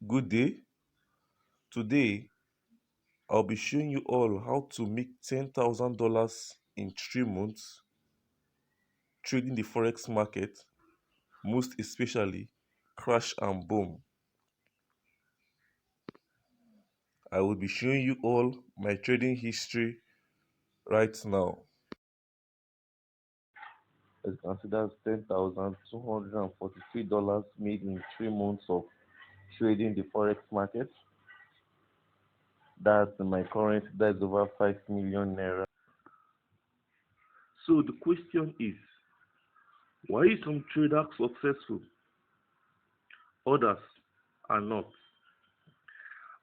Good day. Today, I'll be showing you all how to make $10,000 in 3 months trading the forex market, most especially crash and boom. I will be showing you all my trading history right now. As you can see, that's $10,243 made in 3 months of trading the forex market. That's my current, that's over 5 million naira. So the question is, why is some traders successful? Others are not.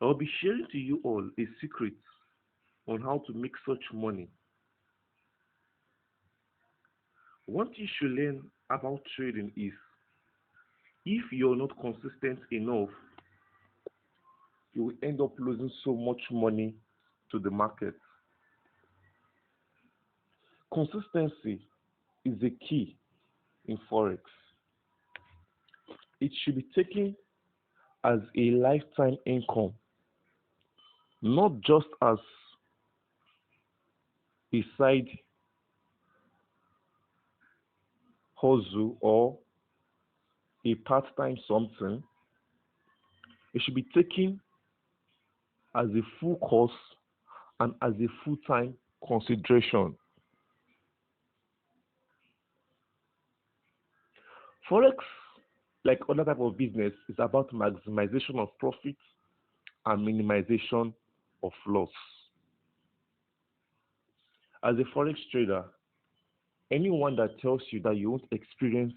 I'll be sharing to you all a secret on how to make such money. One thing you should learn about trading is if you're not consistent enough, you will end up losing so much money to the market. Consistency is the key in forex. It should be taken as a lifetime income, not just as a side hustle or a part-time something. It should be taken as a full course and as a full-time consideration. Forex, like other type of business, is about maximization of profit and minimization of loss. As a forex trader, anyone that tells you that you won't experience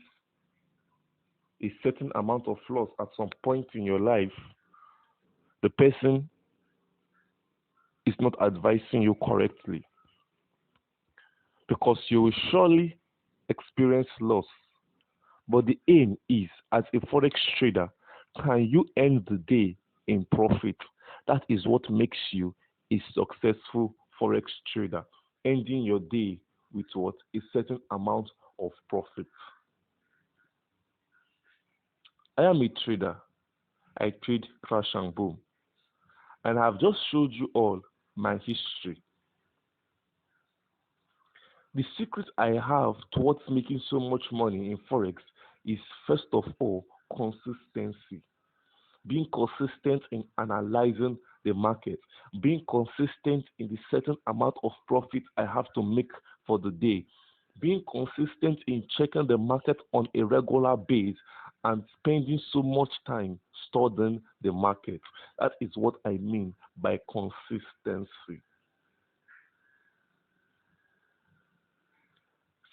a certain amount of loss at some point in your life, the person is not advising you correctly, because you will surely experience loss. But the aim is, as a forex trader, can you end the day in profit? That is what makes you a successful forex trader. Ending your day with what? A certain amount of profit. I am a trader. I trade crash and boom. And I've just showed you all my history. The secret I have towards making so much money in forex is, first of all, consistency. Being consistent in analyzing the market, being consistent in the certain amount of profit I have to make for the day, being consistent in checking the market on a regular basis and spending so much time studying the market. That is what I mean by consistency.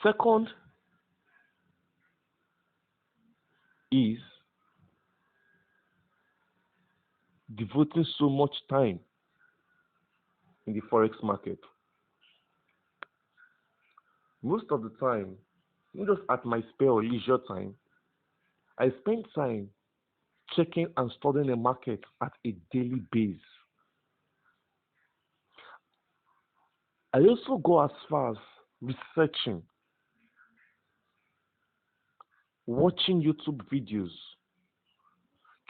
Second is devoting so much time in the forex market. Most of the time, not just at my spare or leisure time, I spend time checking and studying the market at a daily basis. I also go as far as researching, watching YouTube videos,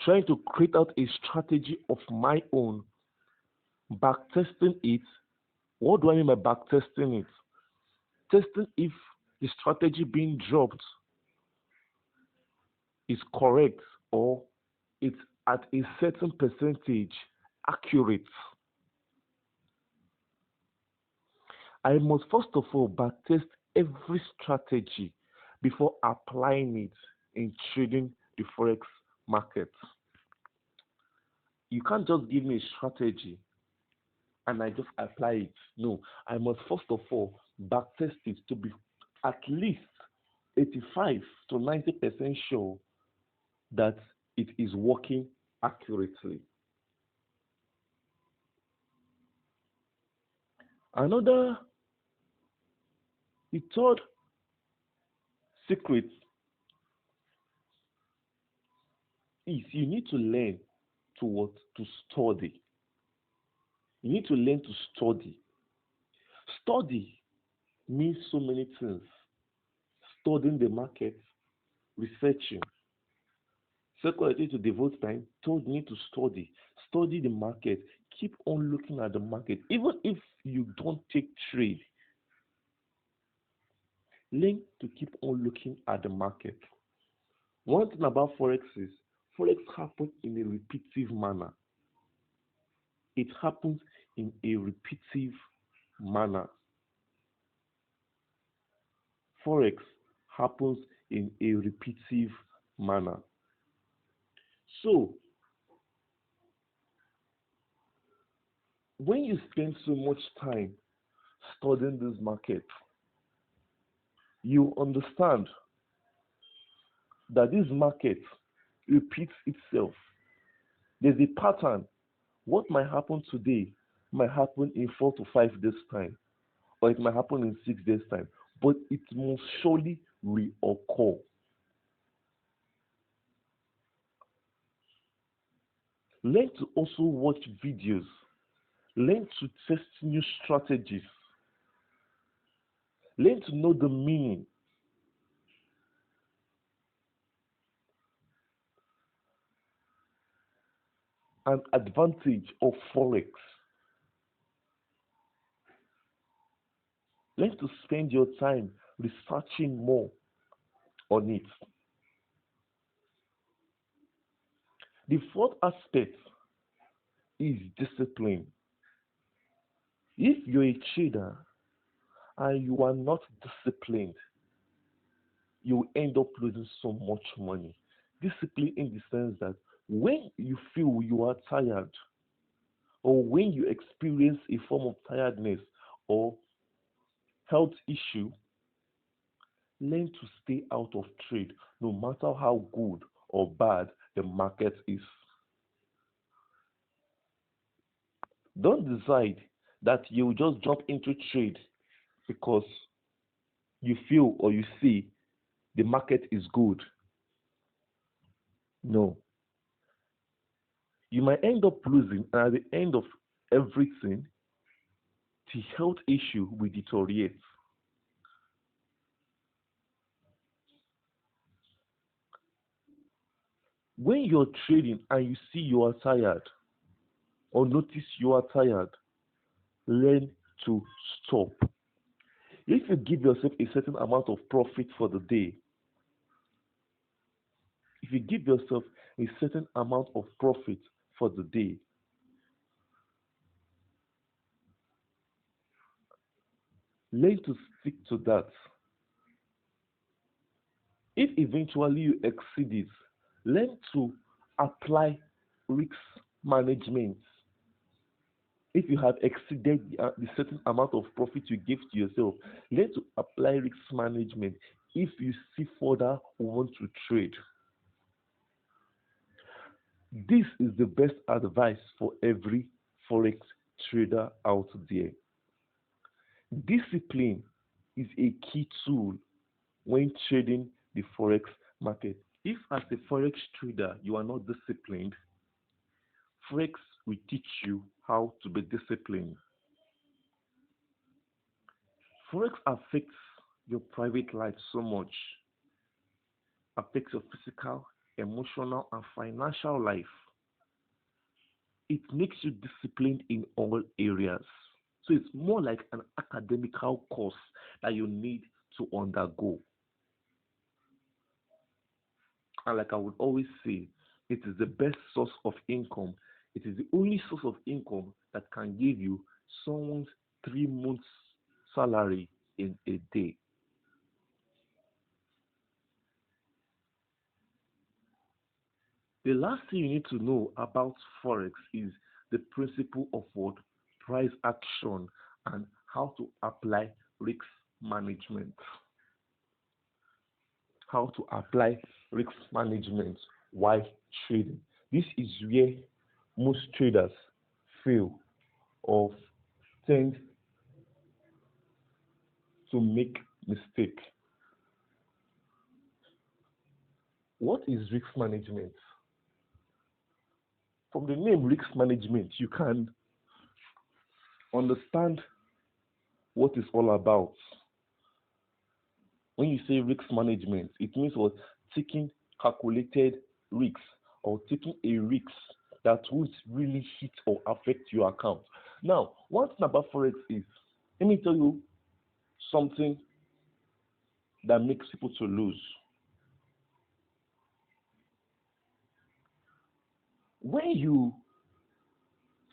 trying to create out a strategy of my own, backtesting it. What do I mean by backtesting it? Testing if the strategy being dropped is correct or it's at a certain percentage accurate. I must first of all backtest every strategy before applying it in trading the forex market. You can't just give me a strategy and I just apply it. No, I must first of all backtest it to be at least 85 to 90% sure that it is working accurately. Another, the third secret is you need to learn to what? To study. You need to learn to study. Study means so many things. Studying the market, researching, Second, I need to devote time. Third, you need to study. Study the market. Keep on looking at the market. Even if you don't take trade, learn to keep on looking at the market. One thing about Forex is Forex happens in a repetitive manner. It happens in a repetitive manner. Forex happens in a repetitive manner. So, when you spend so much time studying this market, you understand that this market repeats itself. There's a pattern. What might happen today might happen in 4 to 5 days' time, or it might happen in 6 days' time, but it must surely reoccur. Learn to also watch videos. Learn to test new strategies. Learn to know the meaning. And advantage of Forex. Learn to spend your time researching more on it. The fourth aspect is discipline. If you're a trader and you are not disciplined, you will end up losing so much money. Discipline in the sense that when you feel you are tired, or when you experience a form of tiredness or health issue, learn to stay out of trade no matter how good or bad the market is. Don't decide that you just jump into trade because you feel or you see the market is good. No. You might end up losing, and at the end of everything, the health issue will deteriorate. When you're trading and you see you are tired or notice you are tired, learn to stop. If you give yourself a certain amount of profit for the day, if you give yourself a certain amount of profit for the day, learn to stick to that. If eventually you exceed it, learn to apply risk management. If you have exceeded the certain amount of profit you give to yourself, learn to apply risk management if you see further want to trade. This is the best advice for every forex trader out there. Discipline is a key tool when trading the forex market. If as a forex trader you are not disciplined, forex will teach you how to be disciplined. Forex affects your private life so much, affects your physical, emotional, and financial life. It makes you disciplined in all areas. So it's more like an academical course that you need to undergo. And like I would always say, it is the best source of income. It is the only source of income that can give you someone's 3 months salary in a day. The last thing you need to know about Forex is the principle of what price action and how to apply risk management. How to apply risk management while trading. This is where most traders fail or tend to make mistake. What is risk management? From the name risk management, you can understand what it's all about. When you say risk management, it means what taking calculated risks or taking a risk that won't really hit or affect your account. Now, one thing about Forex is, let me tell you something that makes people to lose. When you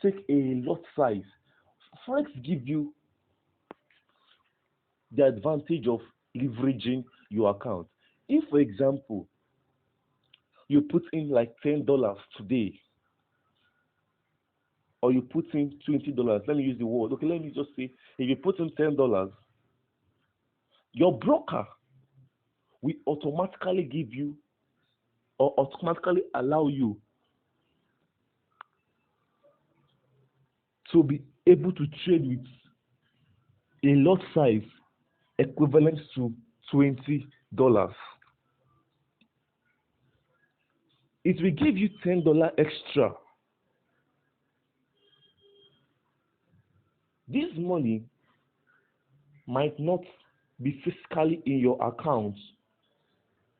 take a lot size, Forex give you the advantage of leveraging your account. If, for example, you put in like $10 today, or you put in $20, let me use the word. Okay, let me just say, if you put in $10, your broker will automatically give you or automatically allow you to be able to trade with a lot size equivalent to $20. It will give you $10 extra. This money might not be physically in your account,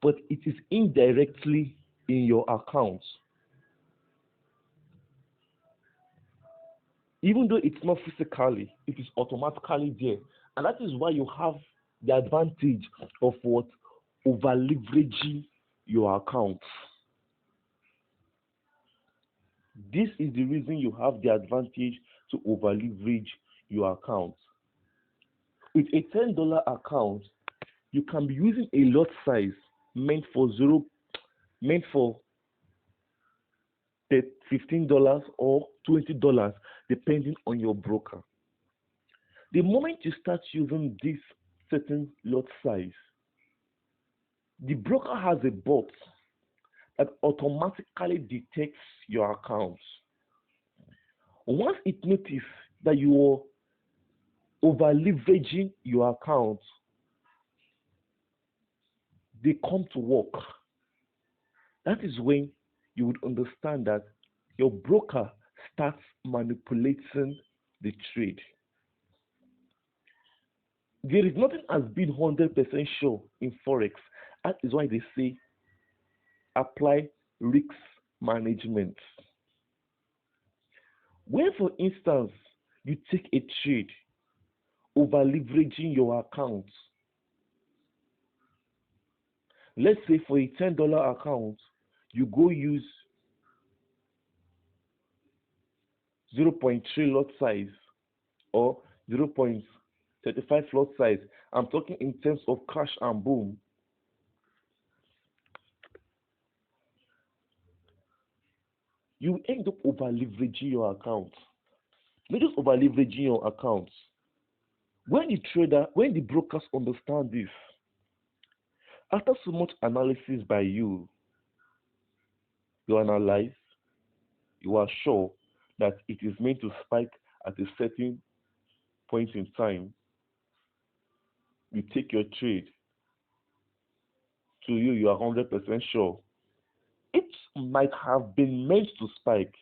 but it is indirectly in your account. Even though it's not physically, it is automatically there. And that is why you have the advantage of what? Over leveraging your account. This is the reason you have the advantage to over leverage your account. With a $10 account, you can be using a lot size meant for $15 or $20, depending on your broker. The moment you start using this certain lot size, the broker has a bot that automatically detects your account. Once it notices that you are over leveraging your account, they come to work. That is when you would understand that your broker starts manipulating the trade. There is nothing as being 100% sure in Forex. That is why they say apply risk management. When, for instance, you take a trade over leveraging your account, let's say for a $10 account, you go use 0.3 lot size or 0.35 lot size. I'm talking in terms of crash and boom. You end up over leveraging your account. Not just over leveraging your account. When the brokers understand this, after so much analysis by you, you analyze, you are sure that it is meant to spike at a certain point in time. You take your trade. To you, you are 100% sure. It might have been meant to spike,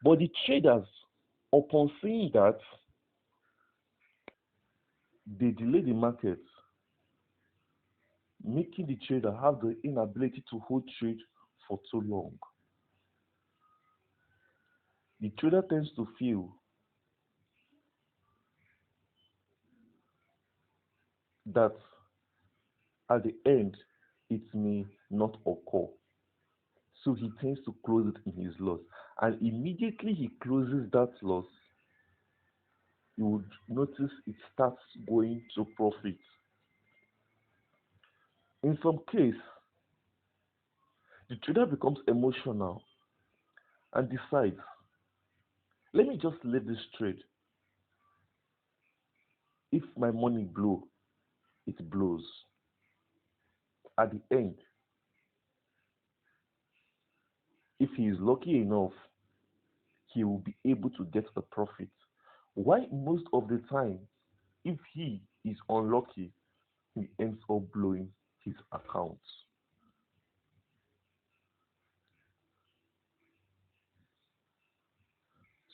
but the traders, upon seeing that, they delay the market, making the trader have the inability to hold trade for too long. The trader tends to feel that at the end it may not occur. So he tends to close it in his loss. And immediately he closes that loss, you would notice it starts going to profit. In some case, the trader becomes emotional and decides, let me just let this trade. If my money blow, it blows. At the end, if he is lucky enough, he will be able to get a profit. Why most of the time, if he is unlucky, he ends up blowing his accounts.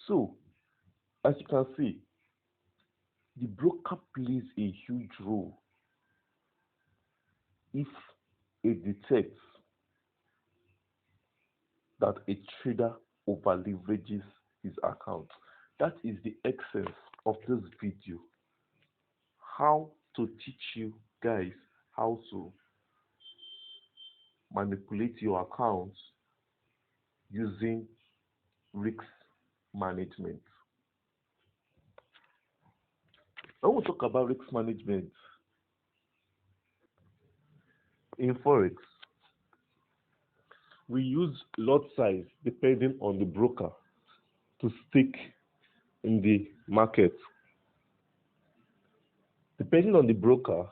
So, as you can see, the broker plays a huge role if it detects that a trader over leverages his account. That is the essence of this video. How to teach you guys how to manipulate your accounts using risk management. When we talk about risk management in Forex, we use lot size depending on the broker to stick in the market. Depending on the broker,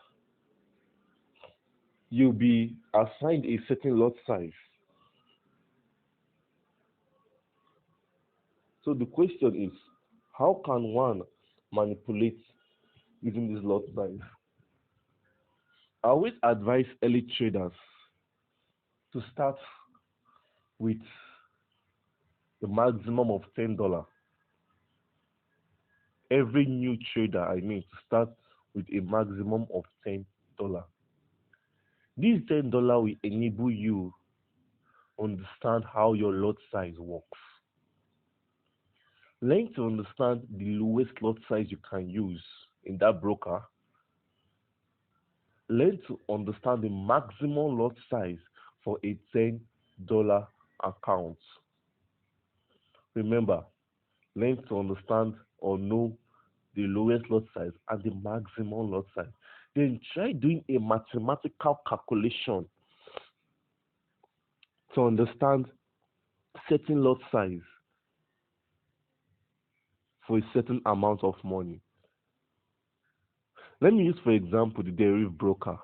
you'll be assigned a certain lot size. So the question is, how can one manipulate using this lot size? I always advise early traders to start with the maximum of $10. Every new trader, I mean, to start with a maximum of $10. This $10 will enable you understand how your lot size works. Learn to understand the lowest lot size you can use in that broker. Learn to understand the maximum lot size for a $10 account. Remember, learn to understand or know the lowest lot size and the maximum lot size. Then try doing a mathematical calculation to understand certain lot size for a certain amount of money. Let me use, for example, the derivative broker.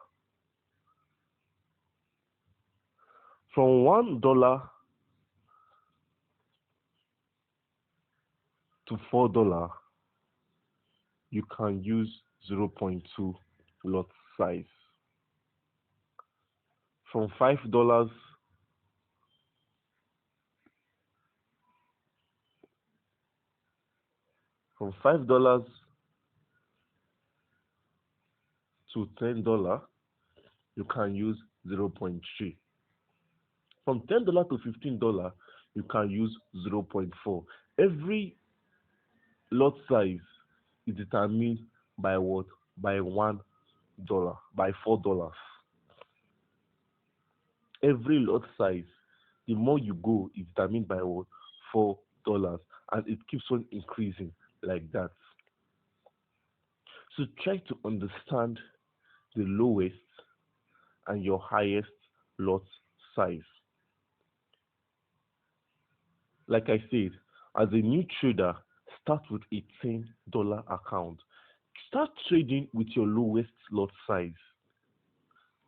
From $1 to $4, you can use 0.2 lot size. From $5 to $10, you can use 0.3. From $10 to $15, you can use 0.4. Every lot size is determined by what? By $1, by $4. Every lot size, the more you go, is determined by what? $4, and it keeps on increasing like that. So try to understand the lowest and your highest lot size. Like I said, as a new trader, start with a $10 account. Start trading with your lowest lot size.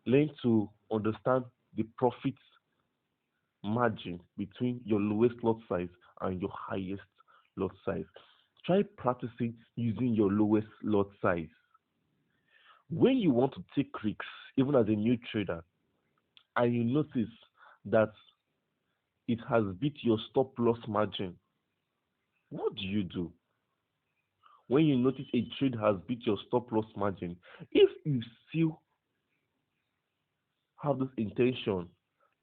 Learn to understand the profit margin between your lowest lot size and your highest lot size. Try practicing using your lowest lot size. When you want to take risks, even as a new trader, and you notice that it has beat your stop loss margin, what do you do? When you notice a trade has beat your stop loss margin, if you still have this intention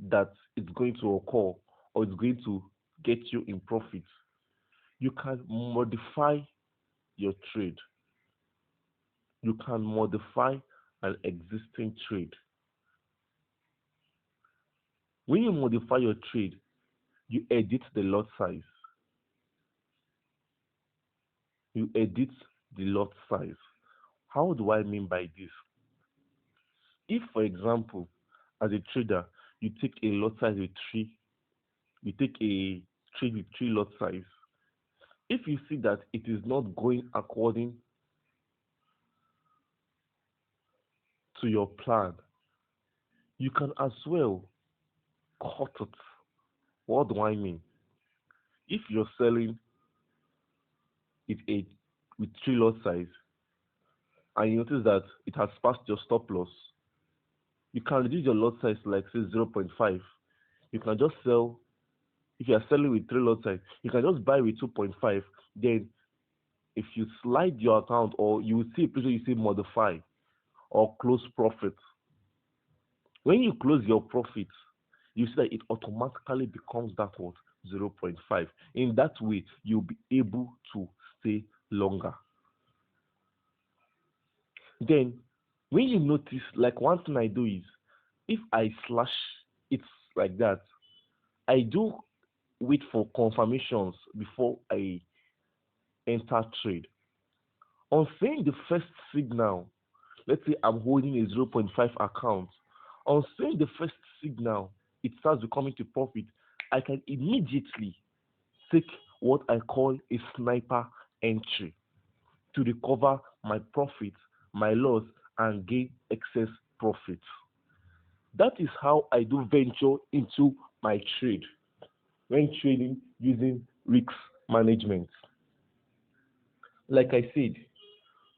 that it's going to occur or it's going to get you in profit, you can modify your trade. You can modify an existing trade. When you modify your trade, you edit the lot size. You edit the lot size. How do I mean by this? If, for example, as a trader, you take a lot size with you take a trade with 3 lot size. If you see that it is not going according to your plan, you can as well cut it. What do I mean? If you're selling with 3 lot size and you notice that it has passed your stop loss, you can reduce your lot size to, like, say, 0.5. You can just sell. If you are selling with 3 lot size, you can just buy with 2.5. Then if you slide your account, or you will see a place where you say modify or close profit. When you close your profit, you see that it automatically becomes that what 0.5. In that way, you'll be able to stay longer. Then, when you notice, like one thing I do is, if I slash it like that, I do wait for confirmations before I enter trade. On seeing the first signal, let's say I'm holding a 0.5 account, on seeing the first signal, it starts becoming to profit, I can immediately take what I call a sniper entry to recover my profit, my loss, and gain excess profit. That is how I do venture into my trade when trading using risk management. Like I said,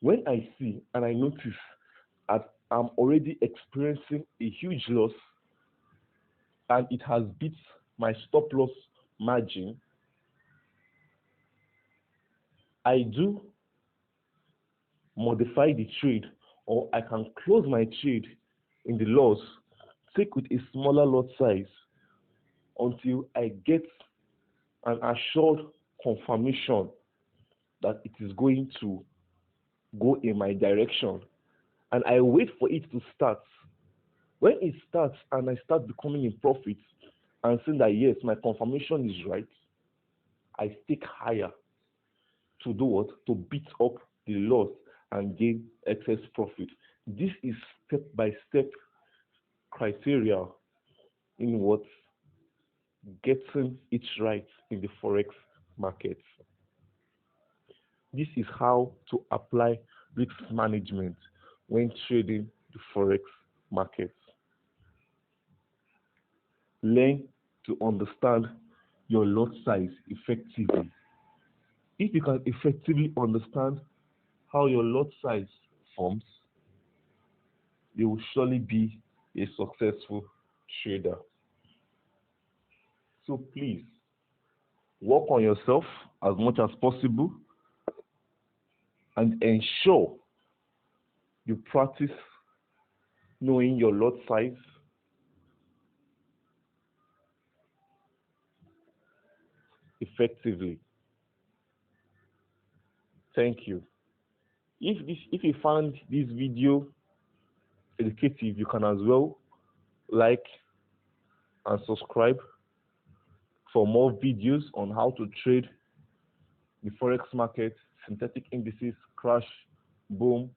when I see and I notice that I'm already experiencing a huge loss and it has beat my stop loss margin, I do modify the trade, or I can close my trade in the loss, take with a smaller lot size until I get an assured confirmation that it is going to go in my direction, and I wait for it to start. When it starts and I start becoming in profit and saying that yes, my confirmation is right, I stick higher to do what? To beat up the loss and gain excess profit. This is step by step criteria in what getting it right in the forex market. This is how to apply risk management when trading the forex market. Learn to understand your lot size effectively. If you can effectively understand how your lot size forms, you will surely be a successful trader. So please work on yourself as much as possible and ensure you practice knowing your lot size effectively. Thank you. If you found this video educative, you can as well like and subscribe for more videos on how to trade the forex market, synthetic indices, crash, boom,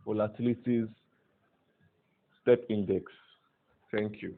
volatilities, step index. Thank you.